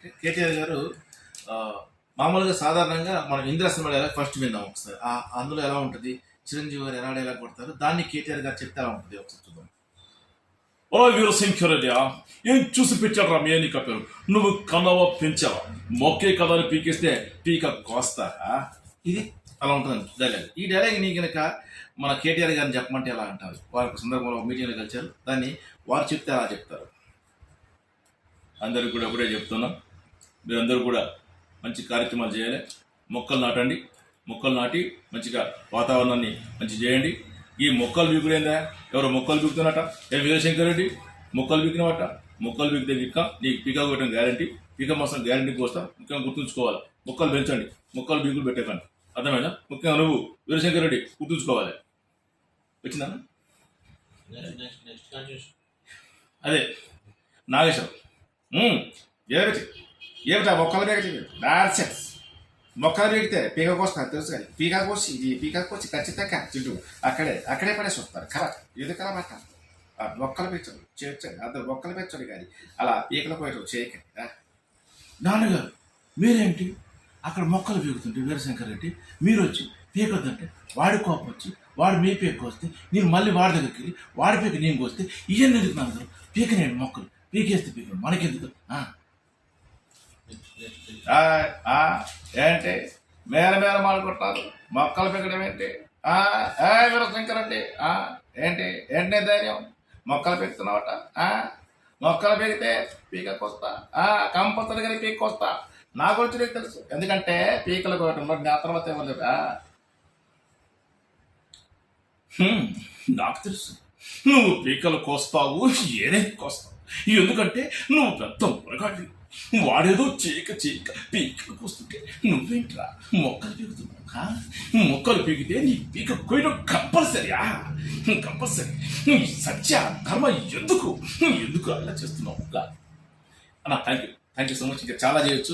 ఏంటంటే కేటీఆర్ గారు ఆ, మామూలుగా సాధారణంగా మనం ఇంద్రశ్రమ ఎలా ఫస్ట్ విందాం ఒకసారి అందులో ఎలా ఉంటుంది, చిరంజీవి గారు ఎలా డైలాగ్ కొడతారు, దాన్ని కేటీఆర్ గారు చెప్తే ఎలా ఉంటుంది ఒకసారి చూద్దాం. ఓ వీరశంకరయ్య, ఏం చూసి పెంచాడు రా మీ అని కప్పారు. నువ్వు కన్నవ పెంచావా? మొక్కే కథని పీకేస్తే పీక కోస్తారా? ఇది అలా ఉంటుంది డైలాగ్. ఈ డైలాగ్ నీ కనుక మన కేటీఆర్ గారిని చెప్పమంటే ఎలా అంటారు? వారి ఒక సందర్భంలో మీటింగ్లో కలిచారు, దాన్ని వారు చెప్తే ఎలా చెప్తారు? అందరికి కూడా ఒకటే చెప్తున్నా, మీరందరూ కూడా మంచి కార్యక్రమాలు చేయాలి. మొక్కలు నాటండి, మొక్కలు నాటి మంచిగా వాతావరణాన్ని మంచి చేయండి. ఈ మొక్కలు బీకుడేందా? ఎవరో మొక్కలు బీకుతున్నట, వీరశంకర్ రెడ్డి మొక్కలు బీకినవట. మొక్కలు బీకితే విక్క నీకు పీకా కొట్టడం గ్యారంటీ, పీక మాసం గ్యారంటీ కోస్తా. ముఖ్యంగా గుర్తుంచుకోవాలి, మొక్కలు పెంచండి, మొక్కలు బీకులు పెట్టకండి. అర్థమైనా? ముఖ్యంగా నువ్వు వీరశంకర్ రెడ్డి గుర్తుంచుకోవాలి. వచ్చిందా? అదే నాగేశ్వరం ఏమిటా మొక్కలు బీగటి డాన్సెస్. మొక్కలు బీగితే పీక కోస్తారు తెలుసు కానీ పీక కోసి ఇది పీక కోసి ఖచ్చితంగా చుట్టూ అక్కడే పడేసి వస్తారు. కరెక్ట్, ఇది కల మాట. మొక్కలు పెంచండి, చేర్చండి, అందరు మొక్కలు పెంచండి కానీ అలా పీకలు పోయటం చేయకండి. నాన్నగారు మీరేంటి అక్కడ మొక్కలు పీకుతుంటే వీరశంకర్ రెడ్డి మీరు వచ్చి పీకొద్దంటే వాడి కోపం వచ్చి వాడు మీ పీక వస్తే నేను మళ్ళీ వాడి దగ్గరికి వెళ్ళి వాడి పీక నేను వస్తే ఇవన్నీ ఎందుకు నాన్నగారు? పీకనేయండి మొక్కలు, పీకేస్తే పీక మనకెందుకు? ఏంటి మేల మాడుకుంటారు? మొక్కలు పీకడం ఏంటి? వీరశంకర్ రెడ్డి ఏంటి ఏంటి ధైర్యం? మొక్కలు పీకుతున్నావట. మొక్కలు పీకితే పీకకొస్తా, కంపల్సరిగా పీకొస్తా. నా గురించి నీకు తెలుసు, ఎందుకంటే పీకలు కోయటంలో నా తర్వాత ఇవ్వలేదు. నాకు తెలుసు నువ్వు పీకలు కోస్తావు, ఏదైనా కోస్తావు. ఎందుకంటే నువ్వు పెద్ద మురగాడి. వాడేదో చీక పీకలు కోస్తుంటే నువ్వేంట్రా మొక్కలు పీకుతున్నావు? మొక్కలు పీకితే నీ పీక కోయడం కంపల్సరీయా? కంపల్సరీ. సత్య ధర్మ ఎందుకు అలా చేస్తున్నావు? అన్న థ్యాంక్ యూ సో మచ్. ఇంకా చాలా చేయొచ్చు.